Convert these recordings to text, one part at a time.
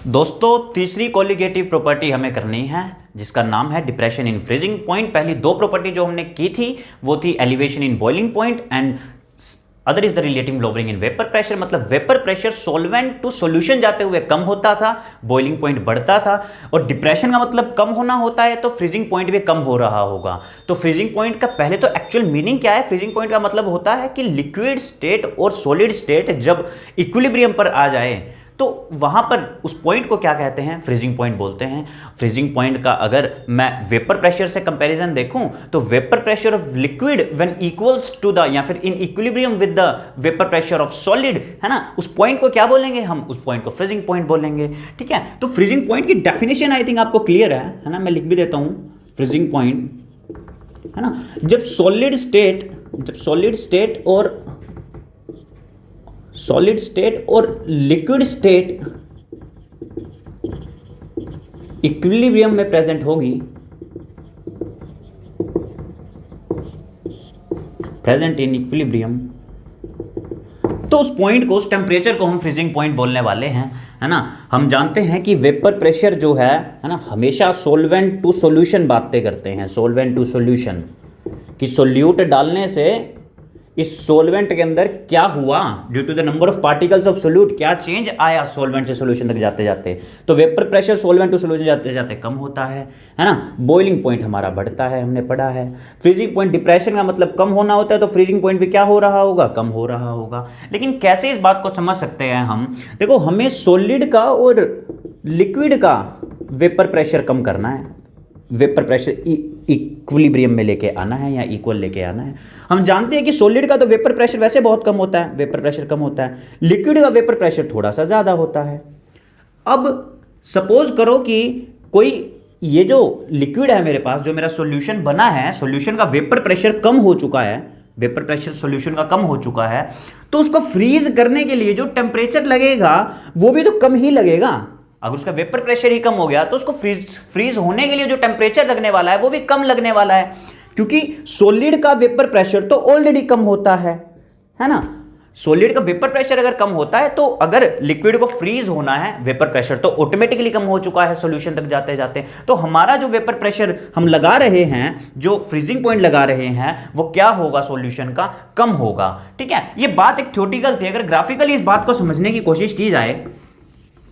दोस्तों तीसरी colligative property हमें करनी है जिसका नाम है डिप्रेशन इन फ्रीजिंग पॉइंट। पहली दो प्रॉपर्टी जो हमने की थी वो थी elevation in boiling point and other is the relative lowering in vapour pressure. मतलब vapour pressure solvent to solution जाते हुए कम होता था, बॉइलिंग पॉइंट बढ़ता था। और डिप्रेशन का मतलब कम होना होता है तो फ्रीजिंग पॉइंट भी कम हो रहा होगा। तो फ्रीजिंग पॉइंट का पहले तो एक्चुअल मीनिंग क्या है? फ्रीजिंग पॉइंट का मतलब होता है कि लिक्विड स्टेट और सॉलिड स्टेट जब इक्विलिब्रियम पर आ जाए तो वहां पर उस पॉइंट को क्या कहते हैं? फ्रीजिंग पॉइंट बोलते हैं। फ्रीजिंग पॉइंट का अगर मैं वेपर प्रेशर से कंपैरिजन देखूं तो vapour pressure of liquid when equals to the या फिर in equilibrium with the vapour pressure of solid, है ना, उस पॉइंट को क्या बोलेंगे? हम उस पॉइंट को फ्रीजिंग पॉइंट बोलेंगे। ठीक है, तो फ्रीजिंग पॉइंट की डेफिनेशन आई थिंक आपको क्लियर है ना? मैं लिख भी देता हूं फ्रीजिंग पॉइंट, है ना, जब सॉलिड स्टेट और लिक्विड स्टेट इक्विलिब्रियम में प्रेजेंट होगी, प्रेजेंट इन इक्विलिब्रियम, तो उस पॉइंट को, उस टेम्परेचर को हम फ्रीजिंग पॉइंट बोलने वाले हैं, है ना। हम जानते हैं कि वेपर प्रेशर जो है ना, हमेशा सॉल्वेंट टू सॉल्यूशन बातें करते हैं, सॉल्वेंट टू सॉल्यूशन, कि सोल्यूट डालने से इस सॉल्वेंट के अंदर क्या हुआ, due to the number of particles of solute क्या चेंज आया सॉल्वेंट से सॉल्यूशन तक जाते जाते। तो vapour pressure solvent to solution जाते जाते कम होता है ना। बॉइलिंग पॉइंट हमारा बढ़ता है, हमने पढ़ा है। फ्रीजिंग पॉइंट डिप्रेशन का मतलब कम होना होता है, तो फ्रीजिंग पॉइंट भी क्या हो रहा होगा? कम हो रहा होगा। लेकिन कैसे इस बात को समझ सकते हैं हम? देखो, हमें सॉलिड का और लिक्विड का वेपर प्रेशर कम करना है, वेपर प्रेशर इक्विलिब्रियम में लेके आना है या इक्वल लेके आना है। हम जानते हैं कि सॉलिड का तो वेपर प्रेशर वैसे बहुत कम होता है, वेपर प्रेशर कम होता है, लिक्विड का वेपर प्रेशर थोड़ा सा ज़्यादा होता है। अब सपोज करो कि कोई ये जो लिक्विड है मेरे पास, जो मेरा सॉल्यूशन बना है, सॉल्यूशन का वेपर प्रेशर कम हो चुका है, वेपर प्रेशर सॉल्यूशन का कम हो चुका है, तो उसको फ्रीज करने के लिए जो टेम्परेचर लगेगा वो भी तो कम ही लगेगा। अगर उसका वेपर प्रेशर ही कम हो गया तो उसको फ्रीज होने के लिए जो टेम्परेचर लगने वाला है वो भी कम लगने वाला है, क्योंकि सॉलिड का वेपर प्रेशर तो ऑलरेडी कम होता है ना। सॉलिड का वेपर प्रेशर अगर कम होता है तो अगर लिक्विड को फ्रीज होना है, वेपर प्रेशर तो ऑटोमेटिकली कम हो चुका है सॉल्यूशन तक जाते जाते। तो हमारा जो वेपर प्रेशर हम लगा रहे हैं, जो फ्रीजिंग पॉइंट लगा रहे हैं, वो क्या होगा? सॉल्यूशन का कम होगा। ठीक है, ये बात एक थ्योरेटिकल थी। अगर ग्राफिकली इस बात को समझने की कोशिश की जाए,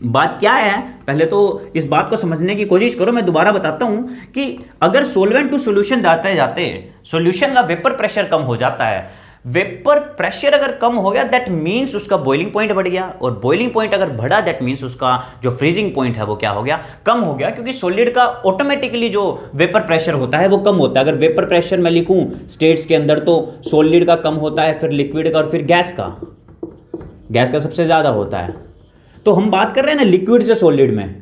बात क्या है, पहले तो इस बात को समझने की कोशिश करो। मैं दोबारा बताता हूं कि अगर सॉल्वेंट टू सॉल्यूशन जाते जाते सॉल्यूशन का वेपर प्रेशर कम हो जाता है, वेपर प्रेशर अगर कम हो गया दैट मींस उसका बॉइलिंग पॉइंट बढ़ गया, और बॉइलिंग पॉइंट अगर बढ़ा दैट मींस उसका जो फ्रीजिंग पॉइंट है वो क्या हो गया? कम हो गया, क्योंकि सॉलिड का ऑटोमेटिकली जो वेपर प्रेशर होता है वो कम होता है। अगर वेपर प्रेशर मैं लिखूं स्टेट्स के अंदर तो सॉलिड का कम होता है, फिर लिक्विड का, और फिर गैस का सबसे ज्यादा होता है। तो हम बात कर रहे हैं ना लिक्विड से सॉलिड में,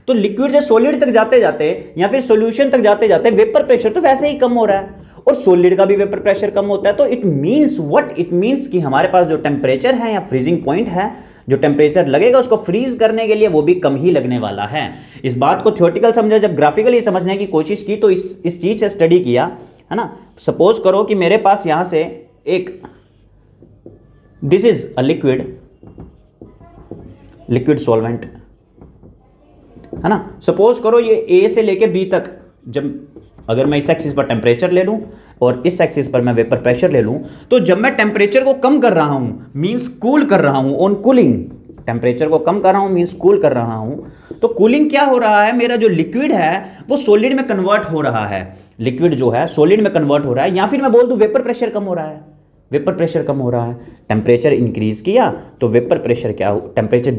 तो लिक्विड से सॉलिड तक जाते जाते या फिर सॉल्यूशन तक जाते जाते वेपर प्रेशर तो वैसे ही कम हो रहा है, और सॉलिड का भी वेपर प्रेशर कम होता है। तो इट मींस कि हमारे पास जो टेम्परेचर है या फ्रीजिंग पॉइंट है, जो टेम्परेचर लगेगा उसको फ्रीज करने के लिए वो भी कम ही लगने वाला है। इस बात को थ्योरेटिकल समझा, जब ग्राफिकली समझने की कोशिश की तो इस चीज से स्टडी किया, है ना। सपोज करो कि मेरे पास यहां से एक, this is a liquid solvent, है ना। सपोज करो ये ए से लेके बी तक, जब अगर मैं इस एक्सिस पर टेम्परेचर ले लूं और इस एक्सिस पर मैं वेपर प्रेशर ले लूं, तो जब मैं टेम्परेचर को कम कर रहा हूं मींस कूल कर रहा हूं, ऑन कूलिंग, टेम्परेचर को कम कर रहा हूं मींस कूल कर रहा हूं, तो कूलिंग क्या हो रहा है? मेरा जो लिक्विड है वो सॉलिड में कन्वर्ट हो रहा है, लिक्विड जो है सॉलिड में कन्वर्ट हो रहा है, या फिर मैं बोल दूं वेपर प्रेशर कम हो रहा है, वेपर प्रेशर कम हो रहा है। टेम्परेचर इंक्रीज किया तो वेपर प्रेशर क्या हो? टेम्परेचर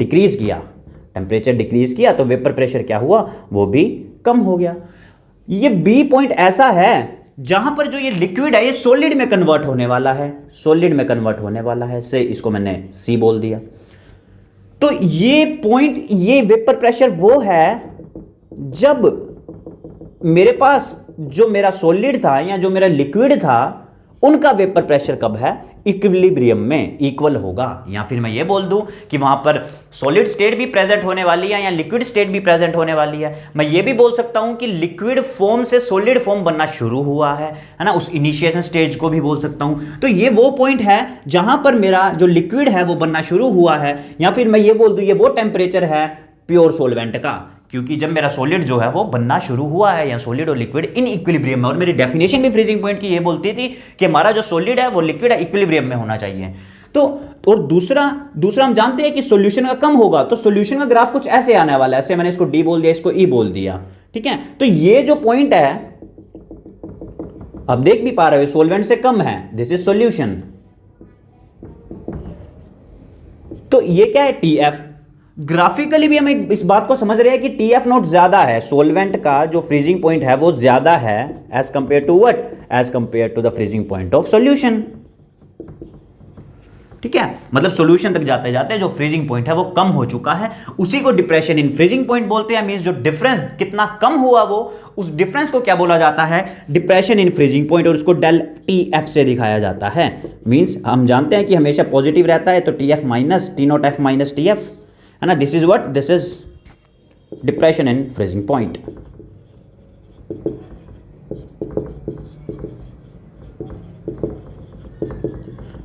डिक्रीज किया तो वेपर प्रेशर क्या हुआ? वो भी कम हो गया। ये बी पॉइंट ऐसा है जहां पर जो ये लिक्विड है ये सॉलिड में कन्वर्ट होने वाला है, से इसको मैंने सी बोल दिया। तो ये पॉइंट, ये वेपर प्रेशर वो है जब मेरे पास जो मेरा सॉलिड था या जो मेरा लिक्विड था उनका वेपर प्रेशर कब है? इक्विलिब्रियम में, इक्वल होगा। या फिर मैं ये बोल दूं कि वहां पर सॉलिड स्टेट भी प्रेजेंट होने वाली है या लिक्विड स्टेट भी प्रेजेंट होने वाली है। मैं ये भी बोल सकता हूं कि लिक्विड फॉर्म से सॉलिड फॉर्म बनना शुरू हुआ है ना, उस इनिशिएशन स्टेज को भी बोल सकता हूं। तो ये वो पॉइंट है जहां पर मेरा जो लिक्विड है वो बनना शुरू हुआ है, या फिर मैं ये बोल दूं ये वो टेम्परेचर है प्योर सोलवेंट का, क्योंकि जब मेरा सॉलिड जो है वो बनना शुरू हुआ है या सॉलिड और लिक्विड इन इक्विलिब्रियम में, और मेरी डेफिनेशन भी फ्रीजिंग पॉइंट की ये बोलती थी कि हमारा जो सॉलिड है वो लिक्विड इक्विलिब्रियम में होना चाहिए। तो और दूसरा हम जानते हैं कि सॉल्यूशन का कम होगा तो सॉल्यूशन का ग्राफ कुछ ऐसे आने वाला है, ऐसे मैंने इसको डी बोल दिया, इसको ई बोल दिया, ठीक है। तो ये जो पॉइंट है अब देख भी पा रहे हो सॉल्वेंट से कम है, दिस इज सॉल्यूशन। तो ये क्या है टीएफ, ग्राफिकली भी हम इस बात को समझ रहे हैं कि टीएफ नॉट ज्यादा है, सॉल्वेंट का जो फ्रीजिंग पॉइंट है वो ज्यादा है as compare to what, as compare to the freezing point of solution, ठीक है। मतलब सॉल्यूशन तक जाते जाते जो फ्रीजिंग पॉइंट है वो कम हो चुका है, उसी को डिप्रेशन इन फ्रीजिंग पॉइंट बोलते हैं। मींस जो डिफरेंस कितना कम हुआ वो, उस डिफरेंस को क्या बोला जाता है, डिप्रेशन इन फ्रीजिंग पॉइंट, और उसको डेल टी एफ से दिखाया जाता है। मींस हम जानते हैं कि हमेशा पॉजिटिव रहता है, तो T F minus T not F minus T F है ना, this is what, this is depression in freezing point.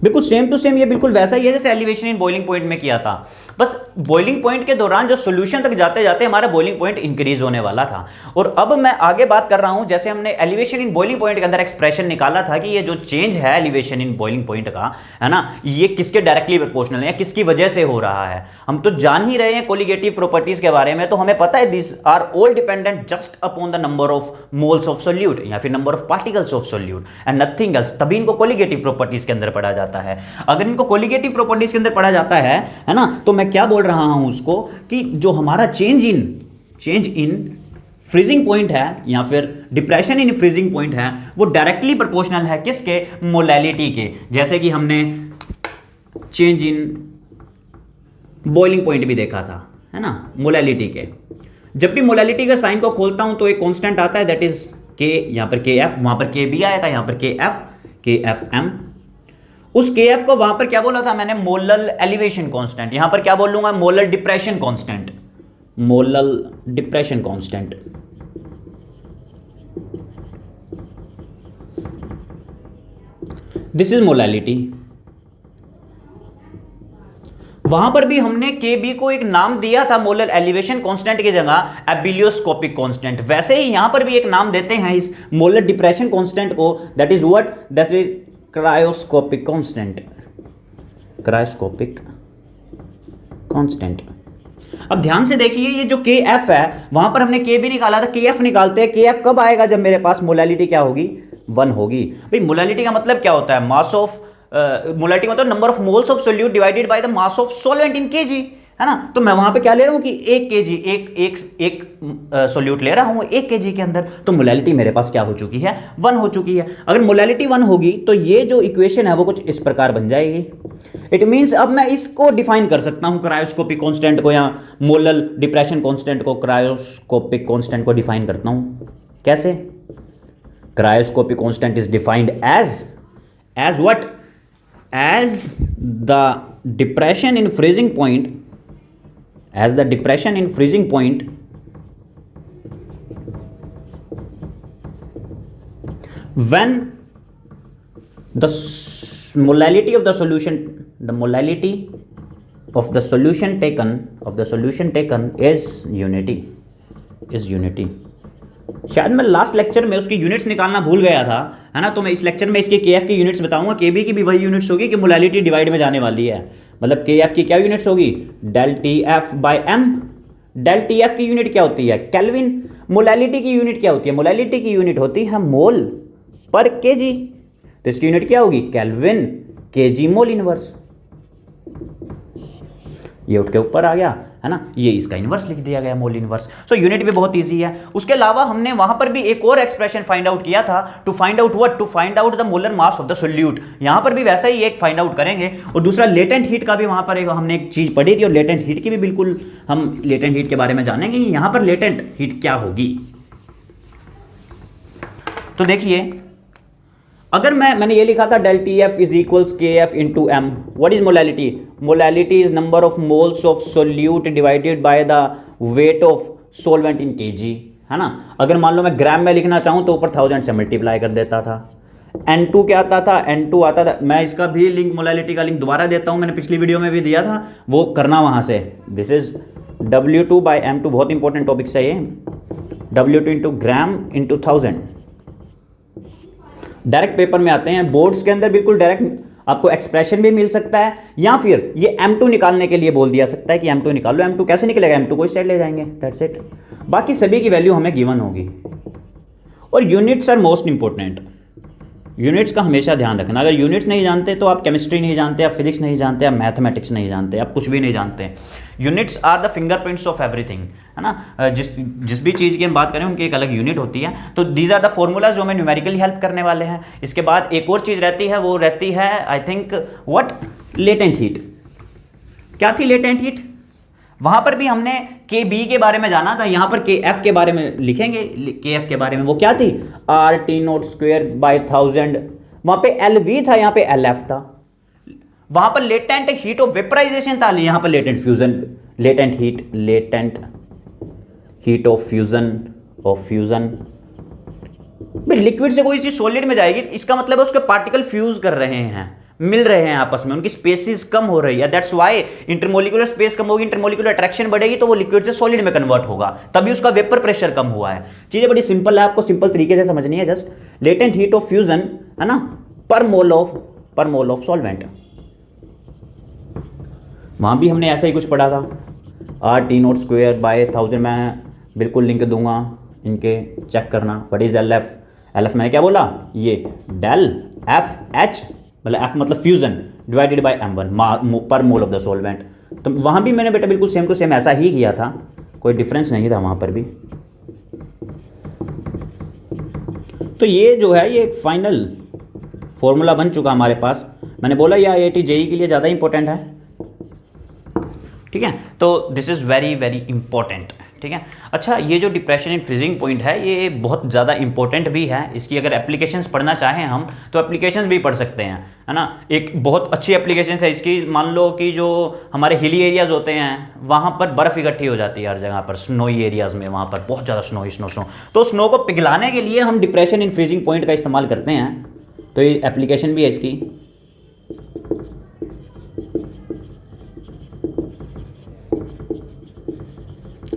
बिल्कुल सेम टू सेम ये बिल्कुल वैसा ही है जैसे एलिवेशन इन बॉइलिंग पॉइंट में किया था, बस बॉइलिंग पॉइंट के दौरान जो सॉल्यूशन तक जाते जाते हमारा बॉइलिंग पॉइंट इंक्रीज होने वाला था। और अब मैं आगे बात कर रहा हूं, जैसे हमने एलिवेशन इन बॉइलिंग पॉइंट के अंदर एक्सप्रेशन निकाला था कि ये जो चेंज है एलिवेशन इन बॉइलिंग पॉइंट का, है ना, ये किसके डायरेक्टली प्रोपोर्शनल है या किसकी वजह से हो रहा है। हम तो जान ही रहे हैं कोलिगेटिव प्रॉपर्टीज के बारे में, तो हमें पता है this are all dependent just upon the number of moles of solute या फिर number of particles of solute and nothing else, तभी इनको कोलिगेटिव प्रॉपर्टीज के अंदर पढ़ा जाता है। अगर इनको कोलिगेटिव प्रॉपर्टीज के अंदर पढ़ा जाता है ना, तो मैं क्या बोल रहा हूं उसको कि जो हमारा चेंज इन फ्रीजिंग पॉइंट है या फिर डिप्रेशन इन फ्रीजिंग पॉइंट है वो डायरेक्टली प्रोपोर्शनल है किसके, मोलैलिटी के। जैसे कि हमने चेंज इन बॉइलिंग पॉइंट भी देखा था, है ना, मोलैलिटी के। जब भी मोलैलिटी का साइन को खोलता हूं तो एक कांस्टेंट आता है, दैट इज के, यहां पर के एफ, वहां पर के बी आया था, यहां पर के एफ एम। उस के एफ को वहां पर क्या बोला था मैंने, मोलल एलिवेशन कांस्टेंट, यहां पर क्या बोल लूंगा, molal depression constant, molal depression constant. This is molality. वहां पर भी हमने के बी को एक नाम दिया था मोलल एलिवेशन कांस्टेंट की जगह एबिलियोस्कोपिक कांस्टेंट, वैसे ही यहां पर भी एक नाम देते हैं इस मोलल डिप्रेशन कांस्टेंट को, that is what, that is cryoscopic constant, cryoscopic constant. अब ध्यान से देखिए ये जो के एफ है वहां पर हमने के भी निकाला था, के एफ निकालते हैं। के एफ कब आएगा, जब मेरे पास मोलैलिटी क्या होगी, 1 होगी। भाई मोलैलिटी का मतलब क्या होता है, मास ऑफ मोलैलिटी मतलब number of moles of solute divided by the mass of solvent in KG, है ना। तो मैं वहां पे क्या ले रहा हूं कि 1 केजी, एक सोल्यूट ले रहा हूं 1 केजी के अंदर, तो मोलैलिटी मेरे पास क्या हो चुकी है, 1 हो चुकी है। अगर मोलैलिटी 1 होगी तो ये जो इक्वेशन है वो कुछ इस प्रकार बन जाएगी। इट मींस अब मैं इसको डिफाइन कर सकता हूं, क्रायोस्कोपिक कांस्टेंट को या मोलल डिप्रेशन कांस्टेंट को क्रायोस्कोपिक कांस्टेंट को डिफाइन करता हूं। कैसे, cryoscopic constant is defined as what, as the depression in freezing point, as the depression in freezing point when the molality of the solution, the molality of the solution taken is unity, शायद मैं last lecture में उसकी units निकालना भूल गया था, है ना। तो मैं इस लेक्चर में इसके के एफ की यूनिट्स बताऊंगा, के बी की भी वही यूनिट्स होगी कि मोलैलिटी डिवाइड में जाने वाली है। मतलब के एफ की क्या यूनिट्स होगी, del T F by M. Del T F की यूनिट क्या होती है, केल्विन। मोलैलिटी की यूनिट क्या होती है, मोलैलिटी की यूनिट होती है मोल पर केजी, तो इसकी यूनिट क्या होगी, केल्विन केजी मोल इनवर्स। ये उठ के ऊपर आ गया, है ना, ये इसका इनवर्स लिख दिया गया, मोल इनवर्स। सो यूनिट भी बहुत इजी है। उसके अलावा हमने वहां पर भी एक और एक्सप्रेशन फाइंड आउट किया था, to find out what, to find out the molar mass of the solute. यहां पर भी वैसा ही एक फाइंड आउट करेंगे। और दूसरा लेटेंट हीट का भी वहां पर हमने एक चीज पढ़ी थी, और लेटेंट हीट की भी बिल्कुल हम लेटेंट हीट के बारे में जानेंगे, यहां पर लेटेंट हीट क्या होगी। तो देखिए, अगर मैंने ये लिखा था del T F is equals K F into M, what is molality, molality is number of moles of solute divided by the weight of solvent in KG, है ना। अगर मान लो मैं ग्राम में लिखना चाहूं तो ऊपर 1000 से मल्टीप्लाई कर देता था। N2 क्या आता था, N2 आता था, मैं इसका भी लिंक मोलैलिटी का लिंक दोबारा देता हूं, मैंने पिछली वीडियो में भी दिया था, वो करना वहां से। दिस इज W2/m2 बहुत इंपॉर्टेंट टॉपिक है ये, W2 into gram into 1000। Direct paper में आते हैं, बोर्ड्स के अंदर बिल्कुल डायरेक्ट आपको एक्सप्रेशन भी मिल सकता है, या फिर ये m2 निकालने के लिए बोल दिया सकता है कि m2 निकाल लो। m2 कैसे निकलेगा, m2 को इस साइड ले जाएंगे, दैट्स इट। बाकी सभी की वैल्यू हमें गिवन होगी। और units are most important, units का हमेशा ध्यान रखना। अगर यूनिट्स नहीं जानते तो आप केमिस्ट्री नहीं जानते, आप फिजिक्स नहीं जानते, आप मैथमेटिक्स नहीं जानते, आप कुछ भी नहीं जानते। Units are the fingerprints of everything, है ना। जिस भी चीज़ की हम बात करें उनकी एक अलग यूनिट होती है। तो दीज आर द फॉर्मूलाज जो हमें न्यूमेरिकली हेल्प करने वाले हैं। इसके बाद एक और चीज़ रहती है, वो रहती है I think what, latent heat. क्या थी लेटेंट हीट? वहां पर भी हमने के बी के बारे में जाना था, यहां पर के एफ के बारे में लिखेंगे, के एफ के बारे में। वो क्या थी, RT0²/1000। वहां पे एल वी था, यहां पे एल एफ था। वहां पर लेटेंट हीट ऑफ वेपराइजेशन था, यहां पर latent fusion, latent heat of fusion. भाई लिक्विड से कोई चीज सॉलिड में जाएगी, इसका मतलब है उसके पार्टिकल फ्यूज कर रहे हैं, मिल रहे हैं आपस में, उनकी स्पेसिस कम हो रही है। दैट्स व्हाई इंटरमोलिकुलर स्पेस कम होगी, इंटरमोलिकुलर अट्रैक्शन बढ़ेगी, तो वो लिक्विड से सॉलिड में कन्वर्ट होगा, तभी उसका वेपर प्रेशर कम हुआ है। चीजें बड़ी सिंपल है, आपको सिंपल तरीके से समझनी है। Just latent heat of fusion, है ना, पर मोल ऑफ सॉल्वेंट। वहां भी हमने ऐसा ही कुछ पढ़ा था, RT0²/1000। मैं बिल्कुल लिंक दूंगा इनके, चेक करना। What is L F? L F मैंने क्या बोला, ये डेल एफ एच, मतलब एफ मतलब फ्यूजन, डिवाइडेड बाय m1 पर मोल ऑफ द सॉल्वेंट। तो वहाँ भी मैंने बेटा बिल्कुल सेम टू सेम ऐसा ही किया था, कोई डिफरेंस नहीं था वहाँ पर भी। तो ये जो है, ये एक फाइनल फॉर्मूला बन चुका हमारे पास। मैंने बोला यह IIT JEE के लिए ज़्यादा इंपॉर्टेंट है, ठीक है। तो this is very very important, ठीक है। अच्छा, ये जो डिप्रेशन इन फ्रीजिंग पॉइंट है, ये बहुत ज़्यादा इंपॉर्टेंट भी है। इसकी अगर एप्लीकेशंस पढ़ना चाहें हम, तो एप्लीकेशंस भी पढ़ सकते हैं, है ना। एक बहुत अच्छी एप्लीकेशंस है इसकी। मान लो कि जो हमारे हिली एरियाज़ होते हैं, वहाँ पर बर्फ़ इकट्ठी हो जाती है हर जगह पर, स्नोई एरियाज़ में, वहाँ पर बहुत ज़्यादा स्नो। तो स्नो को पिघलाने के लिए हम डिप्रेशन इन फ्रीजिंग पॉइंट का इस्तेमाल करते हैं। तो ये एप्लीकेशन भी है इसकी।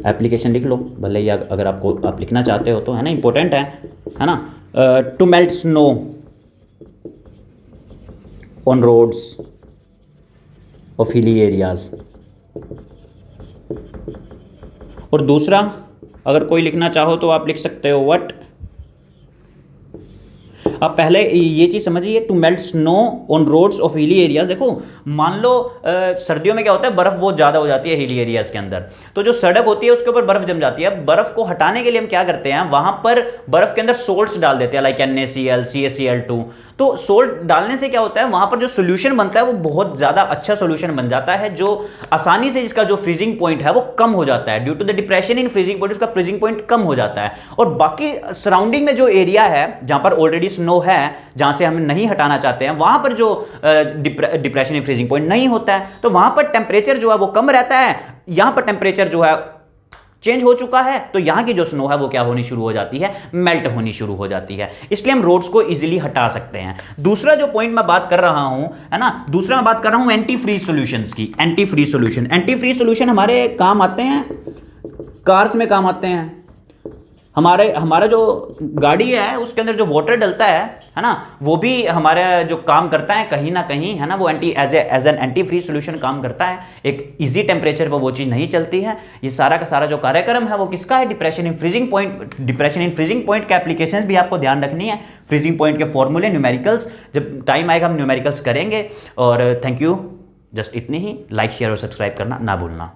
एप्लीकेशन लिख लो भले ही, अगर आप लिखना चाहते हो तो, है ना, इंपॉर्टेंट है ना। To melt snow on roads of hilly areas. और दूसरा अगर कोई लिखना चाहो तो आप लिख सकते हो व्हाट। अब पहले ये चीज़ समझिए, to melt snow on roads of hilly areas. देखो, मान लो सर्दियों में क्या होता है, बर्फ़ बहुत ज़्यादा हो जाती है हिली एरियाज़ के अंदर, तो जो सड़क होती है उसके ऊपर बर्फ़ जम जाती है। बर्फ़ को हटाने के लिए हम क्या करते हैं, वहाँ पर बर्फ़ के अंदर सोल्ट्स डाल देते हैं, लाइक NaCl, CaCl2। तो सोल्ट डालने से क्या होता है, वहाँ पर जो सोल्यूशन बनता है वो बहुत ज़्यादा अच्छा सोल्यूशन बन जाता है, जो आसानी से जिसका जो फ्रीजिंग पॉइंट है वो कम हो जाता है। Due to the depression in freezing point, उसका फ्रीजिंग पॉइंट कम हो जाता है। और बाकी सराउंडिंग में जो एरिया है जहाँ पर ऑलरेडी स्नो है, जहां से हम नहीं हटाना चाहते हैं, वहां पर जो डिप्रेशन इन फ्रीजिंग पॉइंट नहीं होता है, तो वहां पर टेम्परेचर जो है वो कम रहता है। यहां पर टेम्परेचर जो है चेंज हो चुका है, तो यहां की जो स्नो है वो क्या होनी शुरू हो जाती है, मेल्ट होनी शुरू हो जाती है। इसलिए हम रोड्स को इजीली हटा सकते हैं। दूसरा जो पॉइंट मैं बात कर रहा हूं, है ना, दूसरा मैं बात कर रहा हूं एंटी फ्रीज सॉल्यूशंस की। एंटी फ्रीज सॉल्यूशन हमारे काम आते हैं, कार्स में काम आते हैं। हमारा जो गाड़ी है उसके अंदर जो वाटर डलता है ना, वो भी हमारा जो काम करता है कहीं ना कहीं, है ना, वो as an anti freeze solution काम करता है। एक इजी टेम्परेचर पर वो चीज़ नहीं चलती है। ये सारा का सारा जो कार्यक्रम है वो किसका है, डिप्रेशन इन फ्रीजिंग पॉइंट के एप्लीकेशंस भी आपको ध्यान रखनी है। फ्रीजिंग पॉइंट के फॉर्मूले, न्यूमेरिकल्स, जब टाइम आएगा हम न्यूमेरिकल्स करेंगे। और थैंक यू, जस्ट इतनी ही। लाइक शेयर और सब्सक्राइब करना ना भूलना।